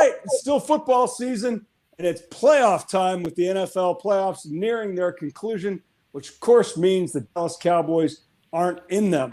right, it's still football season, and it's playoff time with the NFL playoffs nearing their conclusion, which of course means the Dallas Cowboys aren't in them.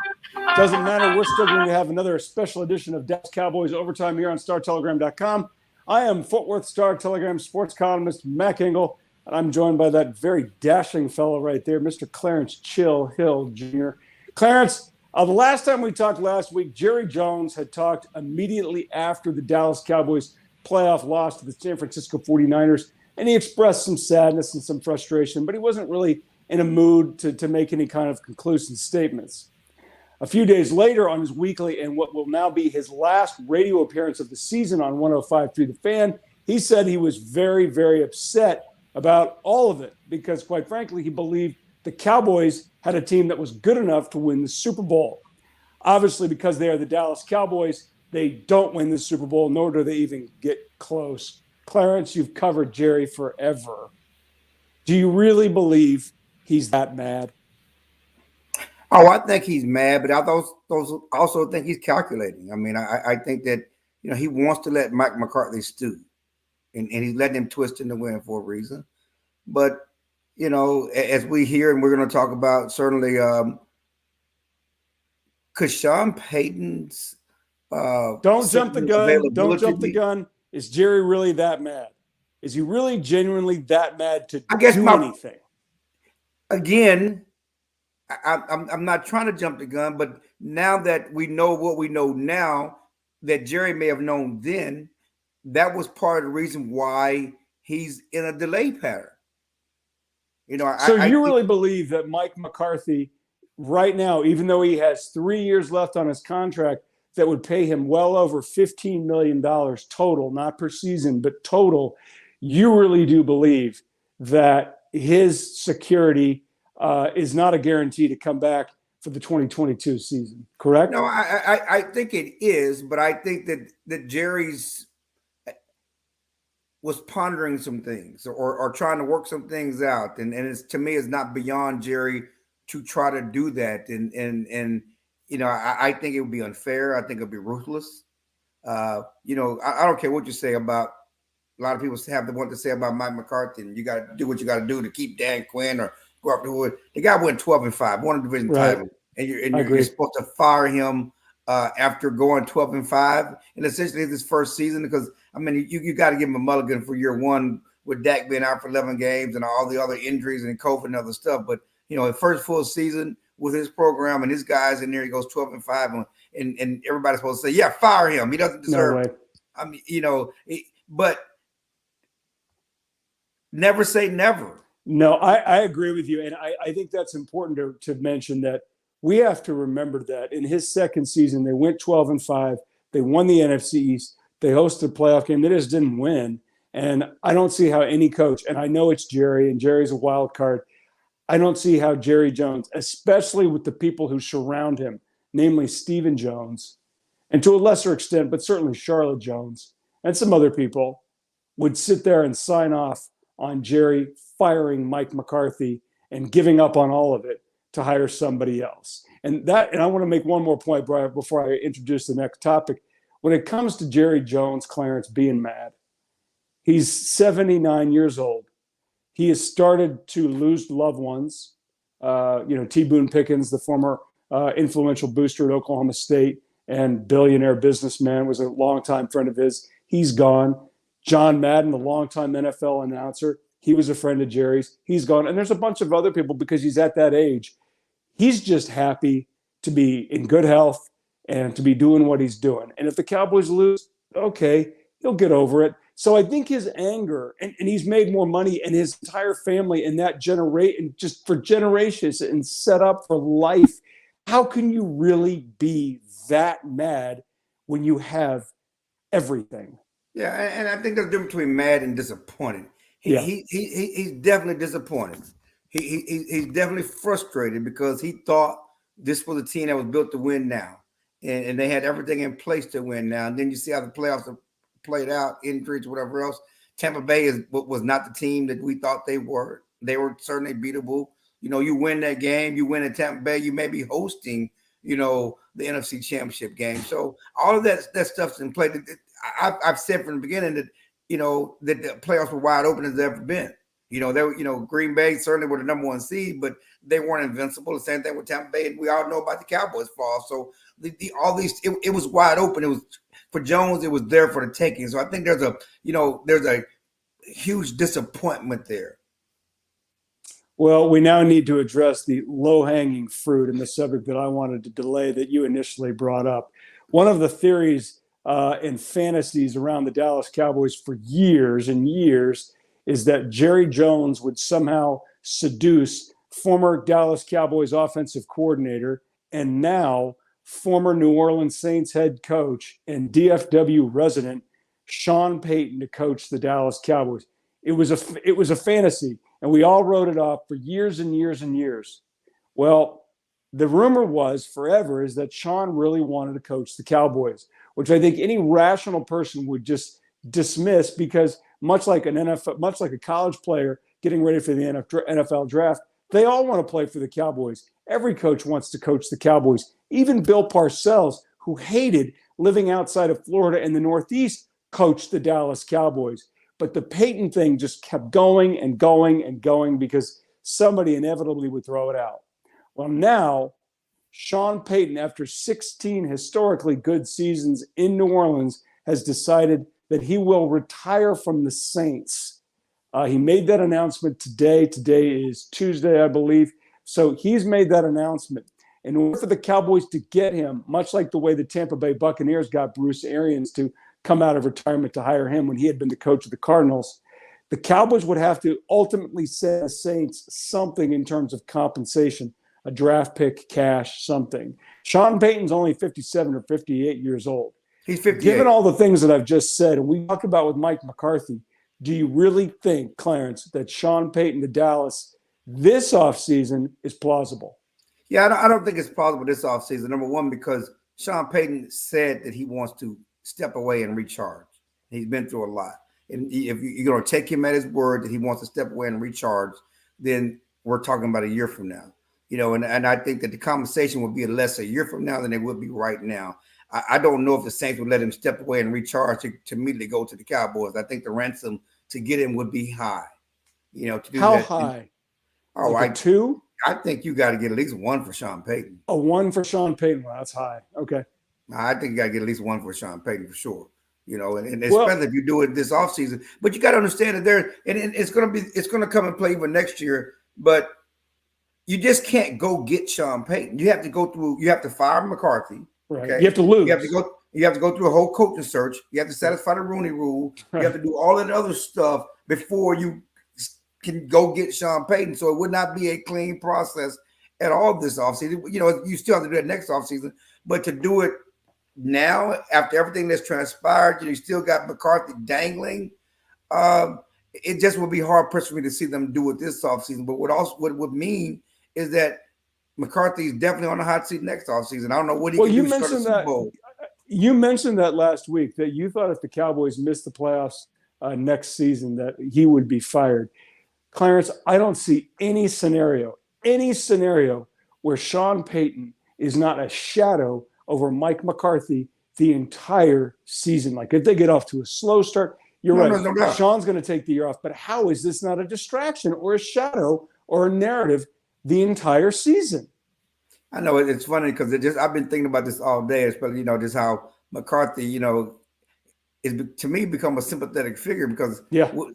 Doesn't matter. We're still going to have another special edition of Dallas Cowboys Overtime here on StarTelegram.com. I am Fort Worth Star-Telegram sports columnist Mac Engel, and I'm joined by that very dashing fellow right there, Mr. Clarence Chill Hill Jr. Clarence, the last time we talked last week, Jerry Jones had talked immediately after the Dallas Cowboys playoff loss to the San Francisco 49ers, and he expressed some sadness and some frustration, but he wasn't really in a mood to make any kind of conclusive statements. A few days later on his weekly and what will now be his last radio appearance of the season on 105.3 The Fan, he said he was very, very upset about all of it because, quite frankly, he believed the Cowboys had a team that was good enough to win the Super Bowl. Obviously, because they are the Dallas Cowboys, they don't win the Super Bowl, nor do they even get close. Clarence, you've covered Jerry forever. Do you really believe he's that mad? Oh, I think he's mad, but I also think he's calculating. I mean, I think that, he wants to let Mike McCarthy stew, and he's letting him twist in the wind for a reason. But, as we hear, and we're going to talk about, certainly, could Sean Payton's Don't jump the gun. Don't jump the gun. Is Jerry really that mad? Is he really genuinely that mad to do anything? Again, I'm not trying to jump the gun, but now that we know what we know now, that Jerry may have known then, that was part of the reason why he's in a delay pattern. So you really believe that Mike McCarthy right now, even though he has 3 years left on his contract that would pay him well over $15 million total, not per season, but total, you really do believe that his security is not a guarantee to come back for the 2022 season, correct? No, I think it is, but I think that Jerry's was pondering some things or trying to work some things out. And it's, to me, it's not beyond Jerry to try to do that. And I think it would be unfair. I think it would be ruthless. I don't care what you say about, a lot of people have the one to say about Mike McCarthy, and you got to do what you got to do to keep Dan Quinn or go up to the guy went 12-5, won a division title, and you're supposed to fire him after going 12-5, and essentially it's his first season because you got to give him a mulligan for year one with Dak being out for 11 games and all the other injuries and COVID and other stuff. But his first full season with his program and his guys in there, he goes 12-5, and everybody's supposed to say, yeah, fire him. He doesn't deserve it. But never say never. No, I agree with you. And I think that's important to mention that we have to remember that in his second season, they went 12-5. They won the NFC East. They hosted a playoff game. They just didn't win. And I don't see how any coach, and I know it's Jerry, and Jerry's a wild card. I don't see how Jerry Jones, especially with the people who surround him, namely Stephen Jones, and to a lesser extent, but certainly Charlotte Jones and some other people, would sit there and sign off on Jerry firing Mike McCarthy and giving up on all of it to hire somebody else. And I want to make one more point, Brian, before I introduce the next topic. When it comes to Jerry Jones, Clarence being mad, he's 79 years old. He has started to lose loved ones. T. Boone Pickens, the former influential booster at Oklahoma State and billionaire businessman, was a longtime friend of his. He's gone. John Madden, the longtime NFL announcer, he was a friend of Jerry's. He's gone. And there's a bunch of other people because he's at that age. He's just happy to be in good health and to be doing what he's doing. And if the Cowboys lose, okay, he'll get over it. So I think his anger, and he's made more money, and his entire family in that generation, just for generations and set up for life. How can you really be that mad when you have everything? Yeah, and I think there's a difference between mad and disappointed. He's definitely disappointed. He's definitely frustrated because he thought this was a team that was built to win now, and they had everything in place to win now. And then you see how the playoffs have played out, injuries, whatever else. Tampa Bay was not the team that we thought they were. They were certainly beatable. You win that game, you win at Tampa Bay, you may be hosting, the NFC Championship game. So all of that stuff's in play. I've said from the beginning that that the playoffs were wide open as they've ever been. They were, Green Bay certainly were the number one seed, but they weren't invincible. The same thing with Tampa Bay, and we all know about the Cowboys fall. So all these, it was wide open. It was for Jones. It was there for the taking. So I think there's a huge disappointment there. Well, we now need to address the low-hanging fruit and the subject that I wanted to delay that you initially brought up. One of the theories and fantasies around the Dallas Cowboys for years and years is that Jerry Jones would somehow seduce former Dallas Cowboys offensive coordinator and now former New Orleans Saints head coach and DFW resident Sean Payton to coach the Dallas Cowboys. It was a fantasy, and we all wrote it off for years and years and years. Well, the rumor was forever is that Sean really wanted to coach the Cowboys, which I think any rational person would just dismiss because much like a college player getting ready for the NFL draft, they all want to play for the Cowboys. Every coach wants to coach the Cowboys. Even Bill Parcells, who hated living outside of Florida in the Northeast, coached the Dallas Cowboys. But the Peyton thing just kept going and going and going because somebody inevitably would throw it out. Well, now Sean Payton, after 16 historically good seasons in New Orleans, has decided that he will retire from the Saints. He made that announcement today. Today is Tuesday, I believe. So he's made that announcement. In order for the Cowboys to get him, much like the way the Tampa Bay Buccaneers got Bruce Arians to come out of retirement to hire him when he had been the coach of the Cardinals, the Cowboys would have to ultimately send the Saints something in terms of compensation, a draft pick, cash, something. Sean Payton's only 57 or 58 years old. He's 58. Given all the things that I've just said, and we talked about with Mike McCarthy, do you really think, Clarence, that Sean Payton to Dallas this offseason is plausible? Yeah, I don't think it's plausible this offseason. Number one, because Sean Payton said that he wants to step away and recharge. He's been through a lot. And if you're going to take him at his word that he wants to step away and recharge, then we're talking about a year from now. And I think that the conversation will be less a year from now than it would be right now. I don't know if the Saints would let him step away and recharge to immediately go to the Cowboys. I think the ransom to get him would be high. To do How that. high? Oh, like two? I think you got to get at least one for Sean Payton. A one for Sean Payton. Wow, that's high. Okay. I think you got to get at least one for Sean Payton for sure. And especially if you do it this offseason. But you got to understand that it's going to come and play even next year. But you just can't go get Sean Payton. You have to fire McCarthy. Right. Okay. You have to lose. You have to go through a whole coaching search. You have to satisfy the Rooney Rule. Right. You have to do all that other stuff before you can go get Sean Payton. So it would not be a clean process at all this offseason. You still have to do it next offseason. But to do it now, after everything that's transpired, you still got McCarthy dangling. It just would be hard pressed for me to see them do it this offseason. But what would mean is that McCarthy is definitely on the hot seat next offseason. I don't know what he can do to start the Super Bowl. You mentioned that last week that you thought if the Cowboys missed the playoffs next season that he would be fired. Clarence, I don't see any scenario where Sean Payton is not a shadow over Mike McCarthy the entire season. Like if they get off to a slow start, you're right. No. Sean's going to take the year off. But how is this not a distraction or a shadow or a narrative the entire season? I know it's funny because I've been thinking about this all day, especially just how McCarthy, is to me become a sympathetic figure because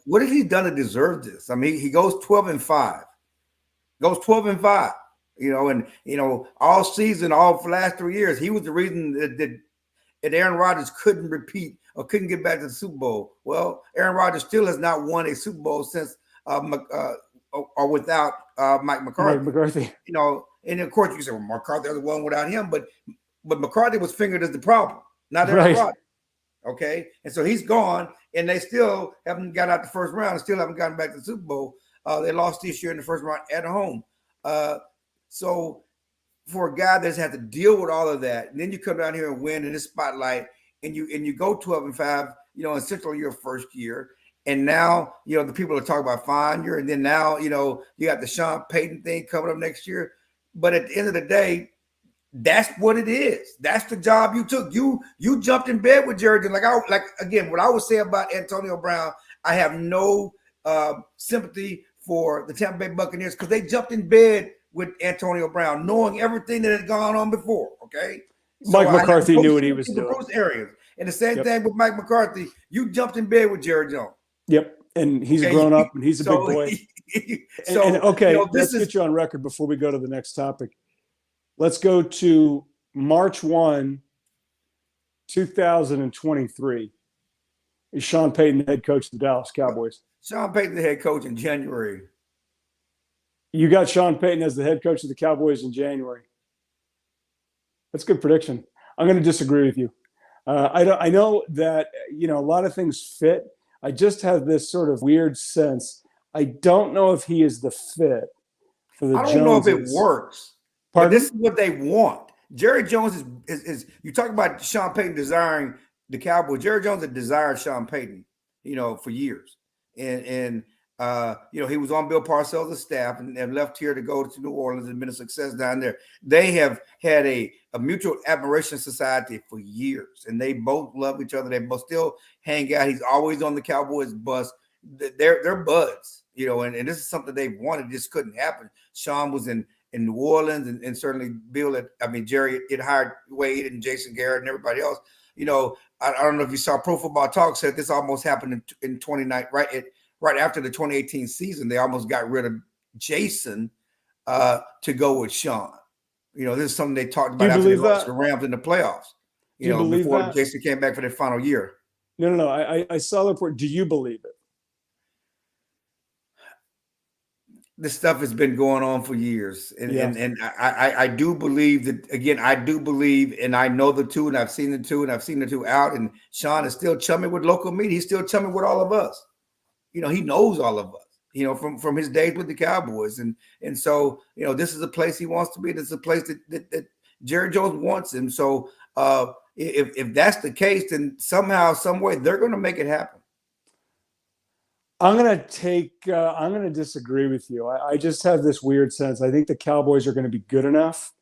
what has he done to deserve this? I mean, he goes 12-5, and all season, all for the last 3 years, he was the reason that Aaron Rodgers couldn't repeat or couldn't get back to the Super Bowl. Well, Aaron Rodgers still has not won a Super Bowl since or without Mike McCarthy. Mike McCarthy. And of course you say, well, McCarthy was the one without him, but McCarthy was fingered as the problem, not Aaron Rodgers. Okay, and so he's gone, and they still haven't got out the first round, and still haven't gotten back to the Super Bowl. They lost this year in the first round at home. So for a guy that's had to deal with all of that, and then you come down here and win in this spotlight, and you go 12-5, essentially your first year. And now, the people are talking about fine year. And then now, you got the Sean Payton thing coming up next year. But at the end of the day, That's what it is. That's the job you took. You jumped in bed with Jerry Jones. Like again, what I would say about Antonio Brown, I have no sympathy for the Tampa Bay Buccaneers because they jumped in bed with Antonio Brown, knowing everything that had gone on before. Okay, Mike McCarthy knew what he was doing. Those areas, and the same thing with Mike McCarthy. You jumped in bed with Jerry Jones. Yep, and he's grown up and he's a big boy. Let's get you on record before we go to the next topic. Let's go to March 1, 2023. Is Sean Payton the head coach of the Dallas Cowboys? Sean Payton, the head coach in January. You got Sean Payton as the head coach of the Cowboys in January. That's a good prediction. I'm going to disagree with you. I know that, a lot of things fit. I just have this sort of weird sense. I don't know if he is the fit for the Joneses. I don't know if it works. Pardon? But this is what they want. Jerry Jones is you talk about Sean Payton desiring the Cowboys. Jerry Jones had desired Sean Payton, for years. And he was on Bill Parcells' staff and left here to go to New Orleans and been a success down there. They have had a mutual admiration society for years, and they both love each other. They both still hang out. He's always on the Cowboys bus. They're buds, and this is something they wanted. It just couldn't happen. Sean was in New Orleans, and certainly Jerry had hired Wade and Jason Garrett and everybody else. I don't know if you saw Pro Football Talk said this almost happened in 29, right after the 2018 season. They almost got rid of Jason to go with Sean. This is something they talked about after they lost the Rams in the playoffs. Before that? Jason came back for their final year. No. I saw the report. Do you believe it? This stuff has been going on for years. And I do believe that, again, and I know the two, and I've seen the two, and I've seen the two out, and Sean is still chummy with local media. He's still chummy with all of us. He knows all of us, from his days with the Cowboys. And so, this is a place he wants to be. This is a place that Jerry Jones wants him. So if that's the case, then somehow, some way, they're going to make it happen. I'm going to disagree with you. I just have this weird sense. I think the Cowboys are going to be good enough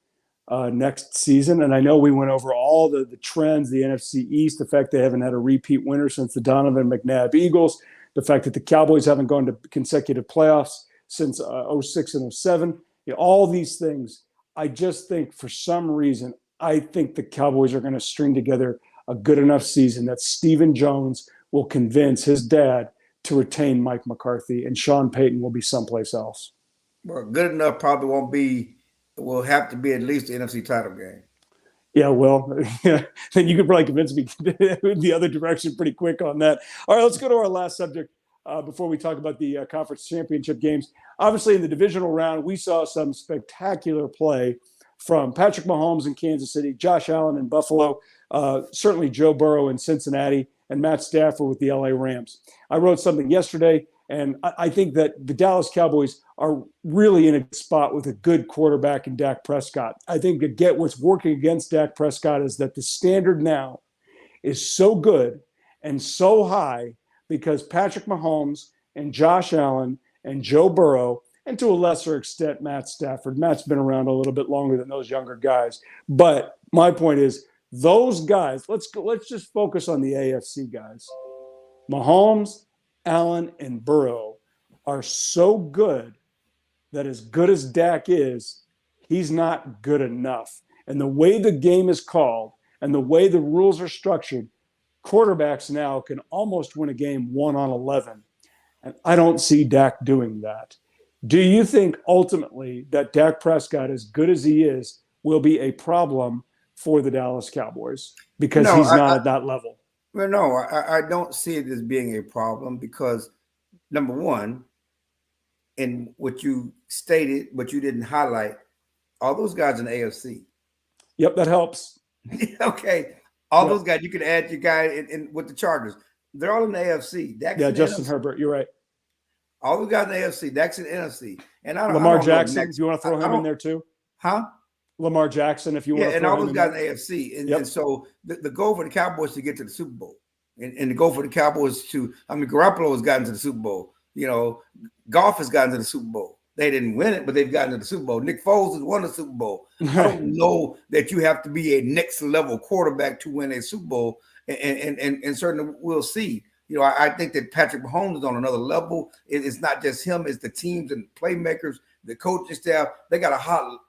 next season. And I know we went over all the trends, the NFC East, the fact they haven't had a repeat winner since the Donovan McNabb Eagles, the fact that the Cowboys haven't gone to consecutive playoffs since 06 and 07, all these things. I just think for some reason, I think the Cowboys are going to string together a good enough season that Stephen Jones will convince his dad to retain Mike McCarthy, and Sean Payton will be someplace else. Well, good enough probably won't be. Will have to be at least the NFC title game. Yeah, well, then you could probably convince me the other direction pretty quick on that. All right, let's go to our last subject before we talk about the conference championship games. Obviously, in the divisional round, we saw some spectacular play from Patrick Mahomes in Kansas City, Josh Allen in Buffalo, certainly Joe Burrow in Cincinnati, and Matt Stafford with the LA Rams. I wrote something yesterday, and I think that the Dallas Cowboys are really in a spot with a good quarterback in Dak Prescott. I think what's working against Dak Prescott is that the standard now is so good and so high because Patrick Mahomes and Josh Allen and Joe Burrow, and to a lesser extent, Matt Stafford. Matt's been around a little bit longer than those younger guys. But my point is, those guys, let's just focus on the AFC guys. Mahomes, Allen, and Burrow are so good that as good as Dak is, he's not good enough. And the way the game is called and the way the rules are structured, quarterbacks now can almost win a game 1-on-11. And I don't see Dak doing that. Do you think ultimately that Dak Prescott, as good as he is, will be a problem for the Dallas Cowboys because he's not at that level? Well, no, I don't see it as being a problem because, number one, in what you stated, but you didn't highlight, all those guys in the AFC. Yep, that helps. Okay. All those guys, you can add your guy in with the Chargers. They're all in the AFC. Justin Herbert, you're right. All the guys in the AFC, Dak's in the NFC. And Lamar Jackson, do you want to throw him in there too? Huh? Lamar Jackson, if you want to and throw all him those guys in the AFC. And so the goal for the Cowboys to get to the Super Bowl. And the goal for the Cowboys Garoppolo has gotten to the Super Bowl. Goff has gotten to the Super Bowl. They didn't win it, but they've gotten to the Super Bowl. Nick Foles has won the Super Bowl. I don't know that you have to be a next level quarterback to win a Super Bowl, and certainly we'll see. You know, I think that Patrick Mahomes is on another level. It's not just him; it's the teams and playmakers, the coaching staff. They got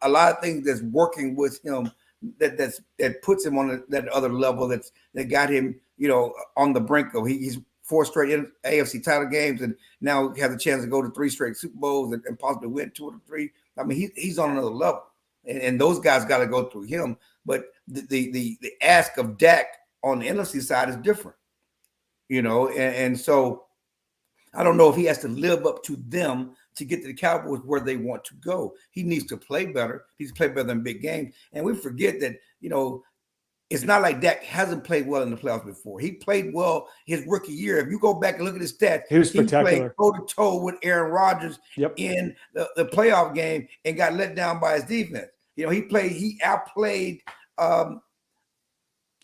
a lot of things that's working with him that puts him on that other level. That got him, you know, on the brink of he's 4 straight AFC title games, and now he has a chance to go to 3 straight Super Bowls and possibly win 2 or 3. I mean, he's on another level, and those guys got to go through him. But the ask of Dak on the NFC side is different, you know, and so I don't know if he has to live up to them to get to the Cowboys where they want to go. He needs to play better. He needs to play better in big games, and we forget that, you know, it's not like Dak hasn't played well in the playoffs before. He played well his rookie year. If you go back and look at his stats, he was spectacular. He played toe-to-toe with Aaron Rodgers in the playoff game and got let down by his defense. You know, he outplayed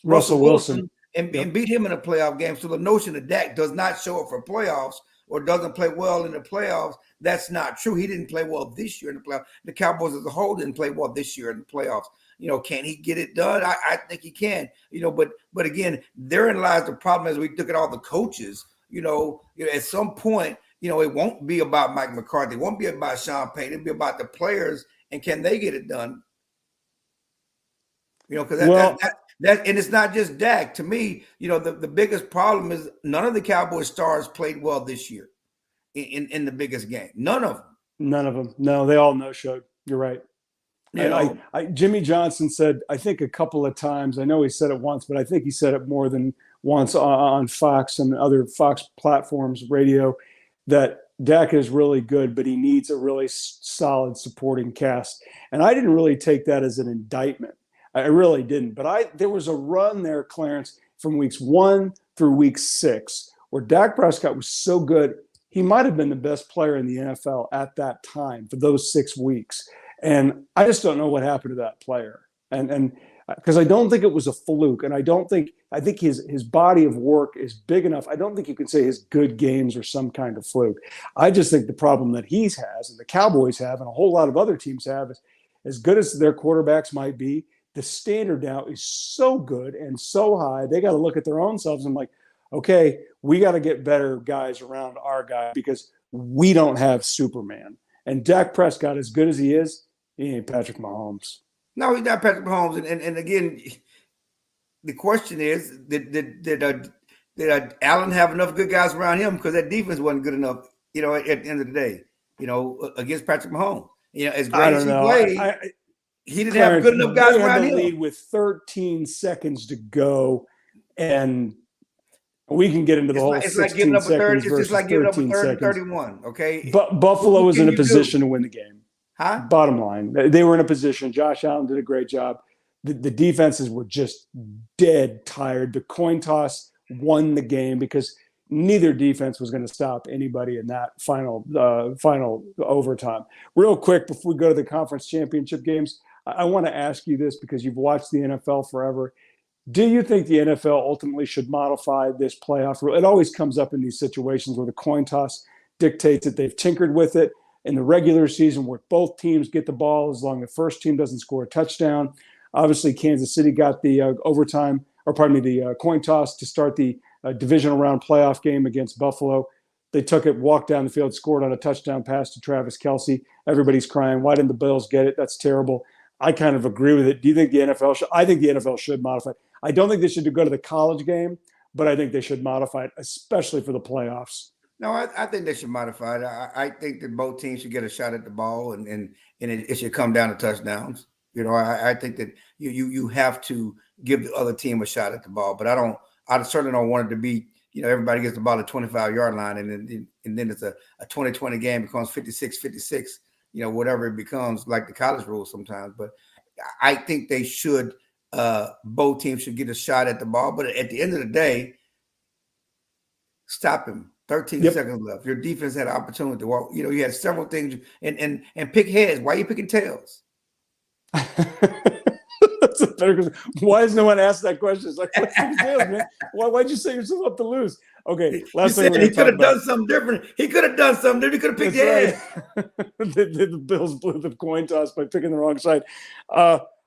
Russell Wilson and beat him in a playoff game. So the notion that Dak does not show up for playoffs or doesn't play well in the playoffs, that's not true. He didn't play well this year in the playoffs. The Cowboys as a whole didn't play well this year in the playoffs. You know, can he get it done? I think he can. You know, but again, therein lies the problem as we look at all the coaches. You know, at some point, you know, it won't be about Mike McCarthy. It won't be about Sean Payton. It'll be about the players and can they get it done? You know, because that and it's not just Dak. To me, you know, the biggest problem is none of the Cowboys stars played well this year in the biggest game. None of them. None of them. No, they all no-showed. You're right. You know, Jimmy Johnson said, I think a couple of times, I know he said it once, but I think he said it more than once on Fox and other Fox platforms, radio, that Dak is really good, but he needs a really solid supporting cast. And I didn't really take that as an indictment. I really didn't. But there was a run there, Clarence, from weeks 1 through week 6, where Dak Prescott was so good, he might have been the best player in the NFL at that time for those 6 weeks. And I just don't know what happened to that player. And because I don't think it was a fluke. And I think his body of work is big enough. I don't think you can say his good games are some kind of fluke. I just think the problem that he has and the Cowboys have and a whole lot of other teams have is, as good as their quarterbacks might be, the standard now is so good and so high. They got to look at their own selves and like, okay, we got to get better guys around our guy because we don't have Superman. And Dak Prescott, as good as he is, he ain't Patrick Mahomes. No, he's not Patrick Mahomes. And again, the question is, did Allen have enough good guys around him? Because that defense wasn't good enough, you know, at the end of the day, you know, against Patrick Mahomes. You know, as great as he played, he didn't have good enough guys around him. Lead with 13 seconds to go, and we can get into the whole 16 like giving up a third. It's just like giving up a third and 31, okay? But Buffalo was in a position to win the game. Huh? Bottom line, they were in a position. Josh Allen did a great job. The defenses were just dead tired. The coin toss won the game because neither defense was going to stop anybody in that final overtime. Real quick, before we go to the conference championship games, I want to ask you this because you've watched the NFL forever. Do you think the NFL ultimately should modify this playoff rule? It always comes up in these situations where the coin toss dictates it. They've tinkered with it in the regular season where both teams get the ball as long as the first team doesn't score a touchdown. Obviously, Kansas City got the the coin toss to start the divisional round playoff game against Buffalo. They took it, walked down the field, scored on a touchdown pass to Travis Kelce. Everybody's crying. Why didn't the Bills get it? That's terrible. I kind of agree with it. Do you think the NFL should? I think the NFL should modify it. I don't think they should go to the college game, but I think they should modify it, especially for the playoffs. No, I think they should modify it. I think that both teams should get a shot at the ball, and it should come down to touchdowns. You know, I think that you have to give the other team a shot at the ball, but I certainly don't want it to be, you know, everybody gets the ball at 25-yard line, and then it's a 20-20 game becomes 56-56, you know, whatever it becomes, like the college rules sometimes. But I think they should, both teams should get a shot at the ball. But at the end of the day, stop him. 13 seconds left. Your defense had an opportunity to walk. You know, you had several things and pick heads. Why are you picking tails? That's That's a better question. Why has no one asked that question? It's like, what's the deal, man? Why'd you set yourself up to lose? Okay, last thing we're he going to could talk have about. done something different. He could have done something different. He could have picked the That's right. the Bills blew the coin toss by picking the wrong side.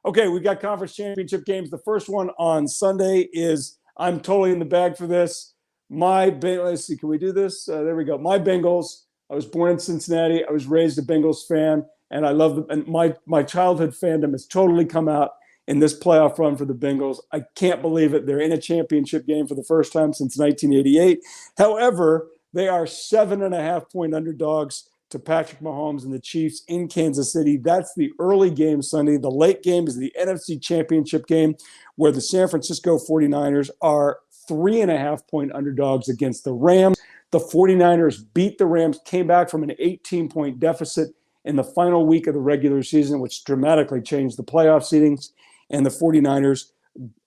Okay, we got conference championship games. The first one on Sunday is, I'm totally in the bag for this. Let's see, can we do this? There we go. My Bengals. I was born in Cincinnati. I was raised a Bengals fan, and I love them. And my childhood fandom has totally come out in this playoff run for the Bengals. I can't believe it. They're in a championship game for the first time since 1988. However, they are 7.5-point underdogs to Patrick Mahomes and the Chiefs in Kansas City. That's the early game Sunday. The late game is the NFC Championship game, where the San Francisco 49ers are 3.5-point underdogs against the Rams. The 49ers beat the Rams, came back from an 18-point deficit in the final week of the regular season, which dramatically changed the playoff seedings. And the 49ers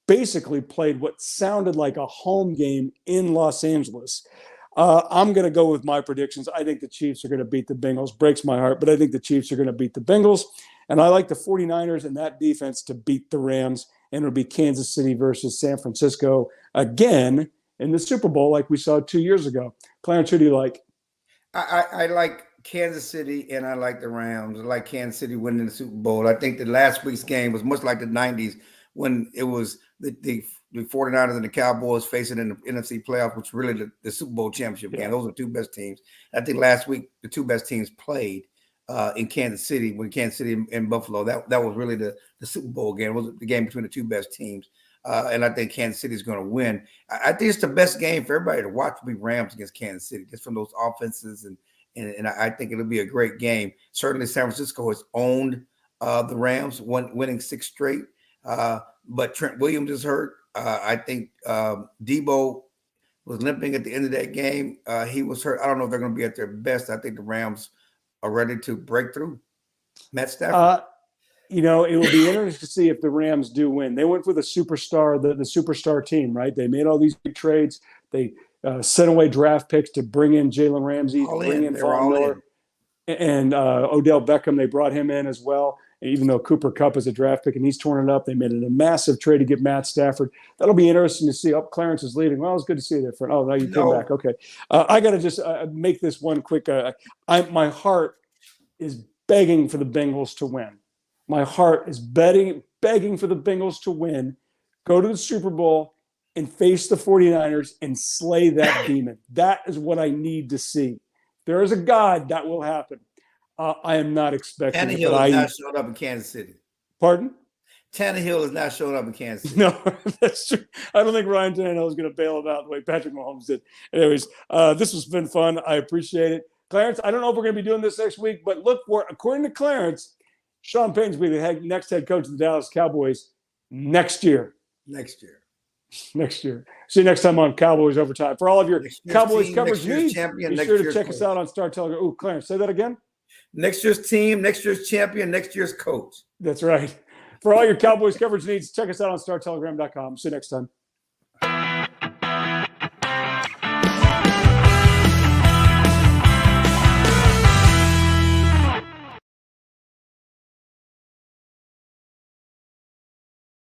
basically played what sounded like a home game in Los Angeles. I'm going to go with my predictions. I think the Chiefs are going to beat the Bengals. Breaks my heart, but I think the Chiefs are going to beat the Bengals. And I like the 49ers and that defense to beat the Rams. And it'll be Kansas City versus San Francisco again in the Super Bowl like we saw 2 years ago. Clarence, who do you like? I like Kansas City and I like the Rams. I like Kansas City winning the Super Bowl. I think that last week's game was much like the 90s when it was the 49ers and the Cowboys facing in the NFC playoff, which really the Super Bowl championship game. Those are the two best teams. I think last week the two best teams played in Kansas City, when Kansas City and Buffalo. That was really the Super Bowl game. It was the game between the two best teams. And I think Kansas City is going to win. I think it's the best game for everybody to watch will be Rams against Kansas City, just from those offenses. And I think it'll be a great game. Certainly San Francisco has owned the Rams, winning 6 straight. But Trent Williams is hurt. I think Debo was limping at the end of that game. He was hurt. I don't know if they're going to be at their best. I think the Rams are ready to break through. Matt Stafford. It will be interesting to see if the Rams do win. They went for the superstar, the superstar team, right? They made all these big trades. They sent away draft picks to bring in Jalen Ramsey, bring in Von Miller, and Odell Beckham. They brought him in as well, even though Cooper Kupp is a draft pick and he's torn it up. They made it a massive trade to get Matt Stafford. That'll be interesting to see. Oh, Clarence is leaving. Well, it's good to see you there, friend. Oh, now you came back. Okay. I got to just make this one quick. My heart is begging for the Bengals to win. My heart is begging for the Bengals to win, go to the Super Bowl, and face the 49ers and slay that demon. That is what I need to see. There is a God that will happen. I am not expecting it. Tannehill is not showing up in Kansas City. Pardon? Tannehill is not showing up in Kansas City. No, that's true. I don't think Ryan Tannehill is going to bail him out the way Patrick Mahomes did. Anyways, this has been fun. I appreciate it. Clarence, I don't know if we're going to be doing this next week, but look for, according to Clarence, Sean Payton's will be the next head coach of the Dallas Cowboys next year. Next year. See you next time on Cowboys Overtime. For all of your Cowboys coverage needs, be sure to check us out on Star Telegram. Oh, Clarence, say that again. Next year's team, next year's champion, next year's coach. That's right. For all your Cowboys coverage needs, check us out on StarTelegram.com. See you next time.